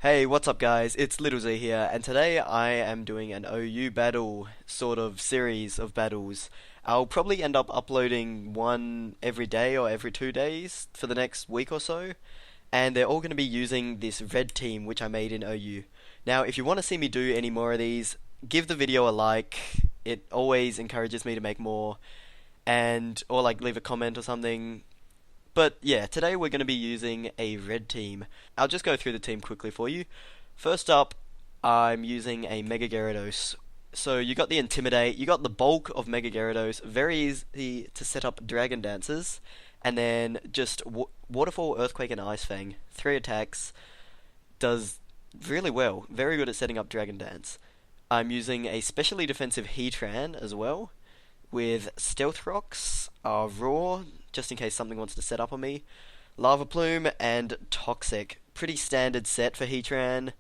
Hey, what's up guys? It's Little Z here, and today I am doing an OU battle sort of series of battles. I'll probably end up uploading one every day or every 2 days for the next week or so, and they're all going to be using this red team which I made in OU. Now, if you want to see me do any more of these, give the video a like. It always encourages me to make more, and or like leave a comment or something. But yeah, today we're going to be using a red team. I'll just go through the team quickly for you. First up, I'm using a Mega Gyarados. So you got the Intimidate, you got the bulk of Mega Gyarados, very easy to set up Dragon Dances, and then just Waterfall, Earthquake, and Ice Fang. 3 attacks, does really well, very good at setting up Dragon Dance. I'm using a specially defensive Heatran as well, with Stealth Rocks, Roar, just in case something wants to set up on me, Lava Plume, and Toxic. Pretty standard set for Heatran.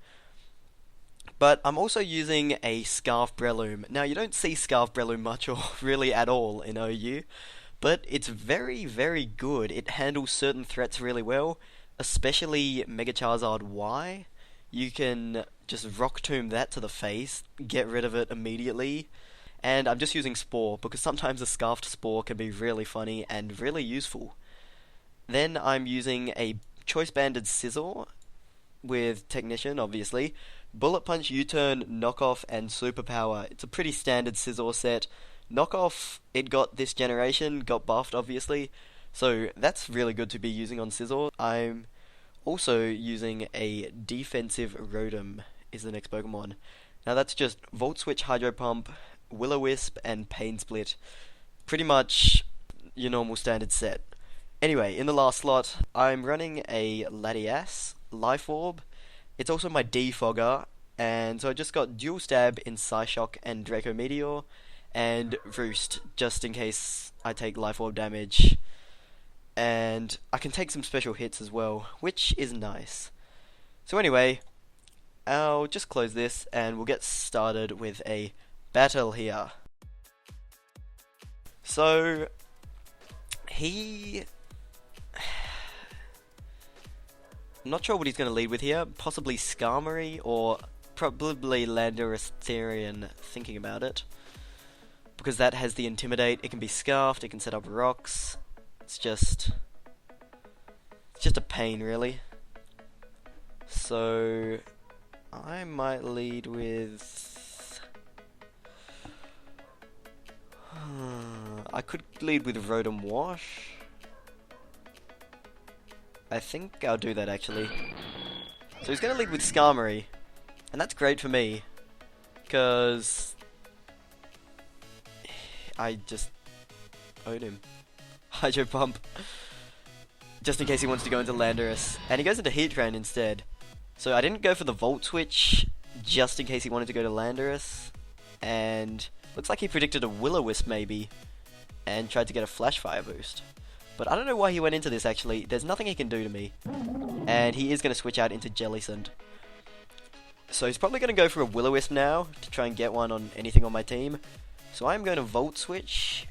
But I'm also using a Scarf Breloom. Now, you don't see Scarf Breloom much or really at all in OU, but it's very, very good. It handles certain threats really well, especially Mega Charizard Y. You can just Rock Tomb that to the face, get rid of it immediately. And I'm just using Spore, because sometimes a Scarfed Spore can be really funny and really useful. Then I'm using a Choice Banded Scizor, with Technician, obviously, Bullet Punch, U-Turn, Knockoff, and Superpower. It's a pretty standard Scizor set. Knockoff, it got this generation, got buffed, obviously, so that's really good to be using on Scizor. I'm also using a Defensive Rotom, is the next Pokemon. Now that's just Volt Switch, Hydro Pump, Will-O-Wisp, and Pain Split. Pretty much your normal standard set. Anyway, in the last slot, I'm running a Latias, Life Orb. It's also my Defogger, and so I just got Dual Stab in Psyshock and Draco Meteor, and Roost, just in case I take Life Orb damage. And I can take some special hits as well, which is nice. So anyway, I'll just close this, and we'll get started with a battle here. So I'm not sure what he's going to lead with here. Possibly Skarmory or probably Landorus, thinking about it, because that has the Intimidate. It can be Scarfed, it can set up rocks. It's just a pain, really. So I might lead with I could lead with Rotom-Wash. I think I'll do that, actually. So he's going to lead with Skarmory, and that's great for me, because I just own him. Hydro Pump, just in case he wants to go into Landorus, and he goes into Heatran instead. So I didn't go for the Volt Switch, just in case he wanted to go to Landorus, and looks like he predicted a Will-O-Wisp maybe, and tried to get a Flash Fire boost. But I don't know why he went into this, actually. There's nothing he can do to me. And he is going to switch out into Jellicent. So he's probably going to go for a Will-O-Wisp now, to try and get one on anything on my team. So I'm going to Volt Switch,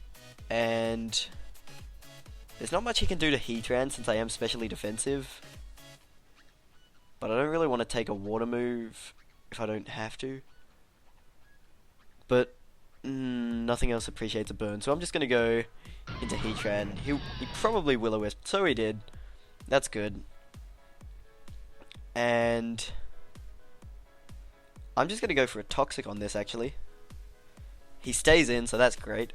and there's not much he can do to Heatran since I am specially defensive. But I don't really want to take a water move if I don't have to. But nothing else appreciates a burn, so I'm just going to go into Heatran. He probably Will-O-Wisp, so he did. That's good. And I'm just going to go for a Toxic on this, actually. He stays in, so that's great.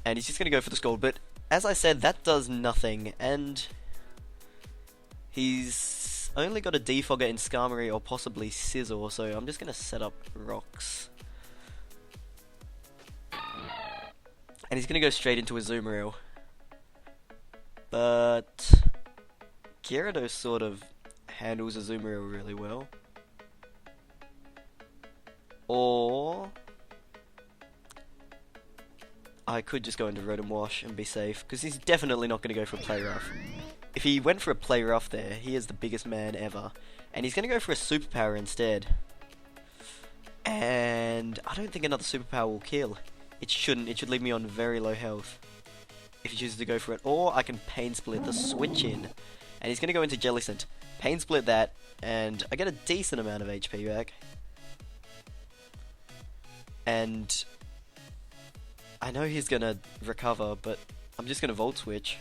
And he's just going to go for the Scald, but as I said, that does nothing, and he's only got a Defogger in Skarmory or possibly Scizor, so I'm just going to set up rocks. And he's going to go straight into a Azumarill. But Gyarados sort of handles a Azumarill really well. Or I could just go into Rotom-Wash and be safe, because he's definitely not going to go for a Play Rough. If he went for a Play Rough there, he is the biggest man ever. And he's going to go for a Superpower instead. And I don't think another Superpower will kill. It shouldn't. It should leave me on very low health if he chooses to go for it. Or I can Pain Split the switch in. And he's going to go into Jellicent. Pain Split that. and I get a decent amount of HP back. And I know he's gonna recover, but I'm just gonna Volt Switch.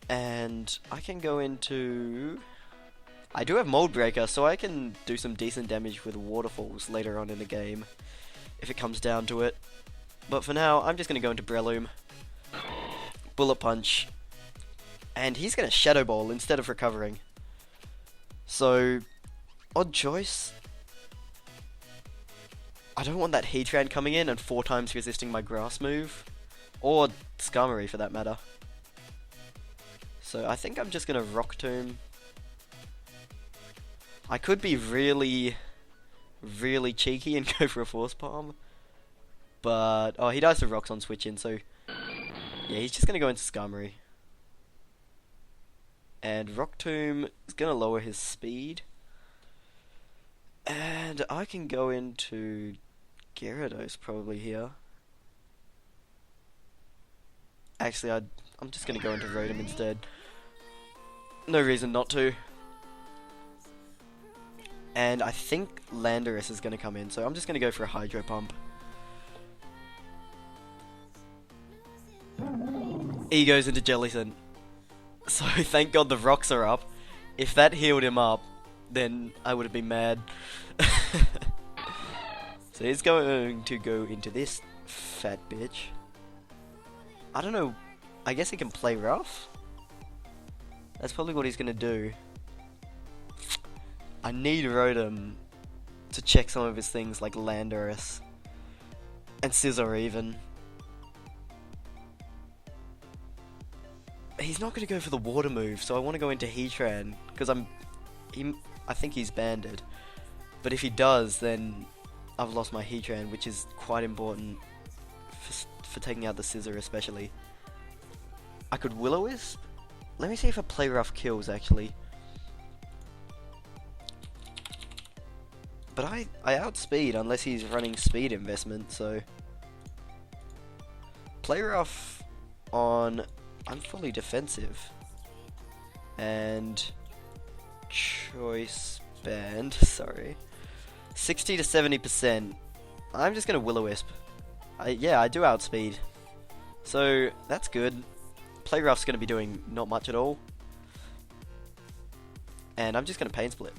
And I can go into... I do have Mold Breaker, so I can do some decent damage with Waterfalls later on in the game, if it comes down to it. But for now, I'm just gonna go into Breloom, Bullet Punch, and he's gonna Shadow Ball instead of recovering. So, odd choice. I don't want that Heatran coming in and 4 times resisting my Grass move, or Skarmory for that matter. So I think I'm just gonna Rock Tomb. I could be really cheeky and go for a Force Palm, but oh, he dies to Rocks on switch in, so yeah, he's just gonna go into Skarmory. And Rock Tomb is gonna lower his speed. And I can go into Gyarados probably here. Actually, I'm just gonna go into Rotom instead. No reason not to. And I think Landorus is gonna come in, so I'm just gonna go for a Hydro Pump. He goes into Jellicent. So thank God the rocks are up. If that healed him up, then I would have been mad. So he's going to go into this fat bitch. I don't know. I guess he can play rough. That's probably what he's gonna do. I need Rotom to check some of his things like Landorus and Scizor even. He's not gonna go for the water move, so I want to go into Heatran because I think he's banded. But if he does, then I've lost my Heatran, which is quite important for taking out the Scizor especially. I could Will-O-Wisp? Let me see if a Play Rough kills actually. But I outspeed unless he's running speed investment, so... Play Rough on... I'm fully defensive. And... Choice Band, sorry. 60 to 70%. I'm just gonna Will-O-Wisp. Yeah, I do outspeed. So, that's good. Play Rough's gonna be doing not much at all. And I'm just gonna Pain Split.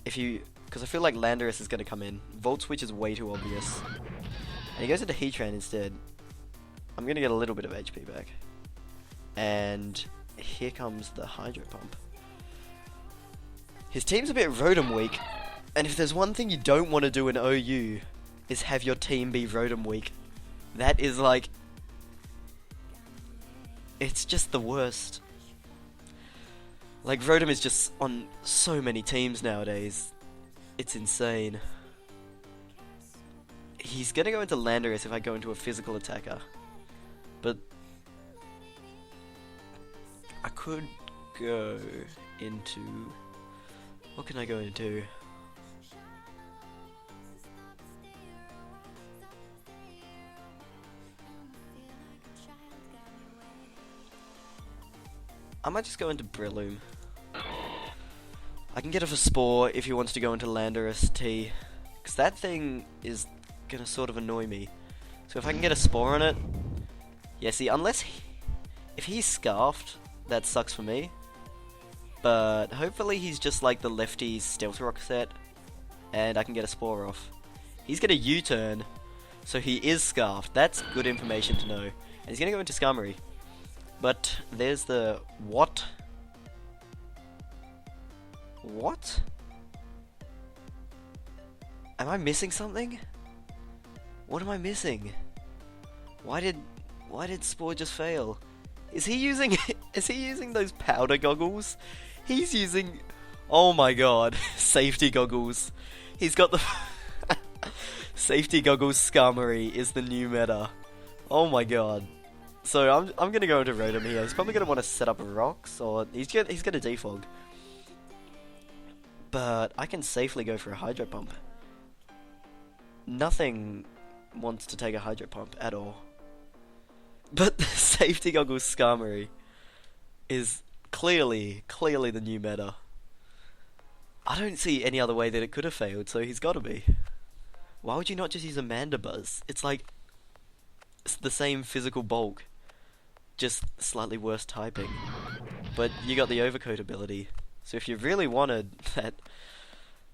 Because I feel like Landorus is gonna come in. Volt Switch is way too obvious. And he goes into Heatran instead. I'm gonna get a little bit of HP back. And here comes the Hydro Pump. His team's a bit Rotom weak. And if there's one thing you don't want to do in OU, is have your team be Rotom weak. That is like... It's just the worst. Like, Rotom is just on so many teams nowadays. It's insane. He's gonna go into Landorus if I go into a physical attacker. But... I could go into... What can I go into? I might just go into Breloom. I can get off a Spore if he wants to go into Landorus T. Because that thing is gonna sort of annoy me. So if I can get a Spore on it... Yeah, see, if he's Scarfed, that sucks for me. But hopefully he's just like the lefty's Stealth Rock set. And I can get a Spore off. He's gonna U-turn. So he is Scarfed. That's good information to know. And he's gonna go into Skarmory. But there's the... What? What? Am I missing something? What am I missing? Why did Spore just fail? Is he using those powder goggles? He's using... Oh my god. Safety goggles. He's got the... Safety goggles Skarmory is the new meta. Oh my god. So I'm gonna go into Rotom here. He's probably gonna want to set up rocks, or he's gonna defog. But I can safely go for a Hydro Pump. Nothing wants to take a Hydro Pump at all. But the Safety Goggles Skarmory is clearly the new meta. I don't see any other way that it could have failed, so he's gotta be. Why would you not just use a Mandibuzz? It's like it's the same physical bulk, just slightly worse typing. But you got the overcoat ability. So if you really wanted that,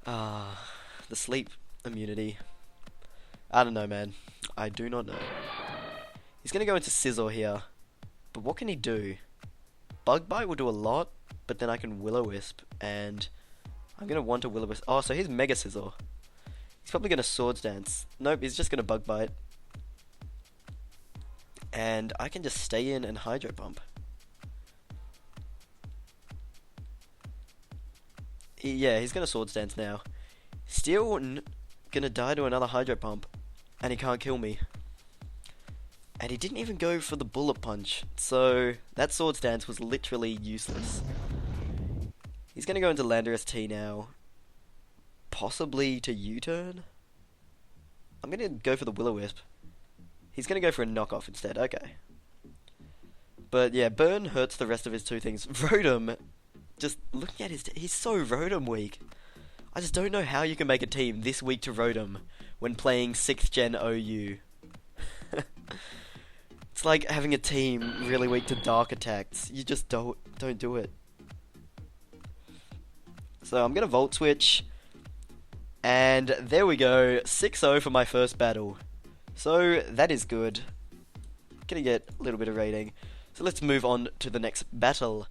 the sleep immunity, I don't know, man. I do not know. He's gonna go into Scizor here, but what can he do? Bug Bite will do a lot, but then I can Will-O-Wisp, and I'm gonna want to Will-O-Wisp. Oh, so he's Mega Scizor. He's probably gonna Swords Dance. Nope, he's just gonna Bug Bite. And I can just stay in and Hydro Pump. Yeah, he's gonna Swords Dance now. Still gonna die to another Hydro Pump, and he can't kill me. And he didn't even go for the Bullet Punch, so that Swords Dance was literally useless. He's gonna go into Landorus T now. Possibly to U-turn? I'm gonna go for the Will-O-Wisp. He's gonna go for a knockoff instead, okay. But yeah, Burn hurts the rest of his two things. Rotom, just looking at he's so Rotom weak. I just don't know how you can make a team this weak to Rotom when playing 6th gen OU. It's like having a team really weak to Dark attacks. You just don't do it. So I'm gonna Volt Switch. And there we go, 6-0 for my first battle. So that is good. Gonna get a little bit of rating. So let's move on to the next battle.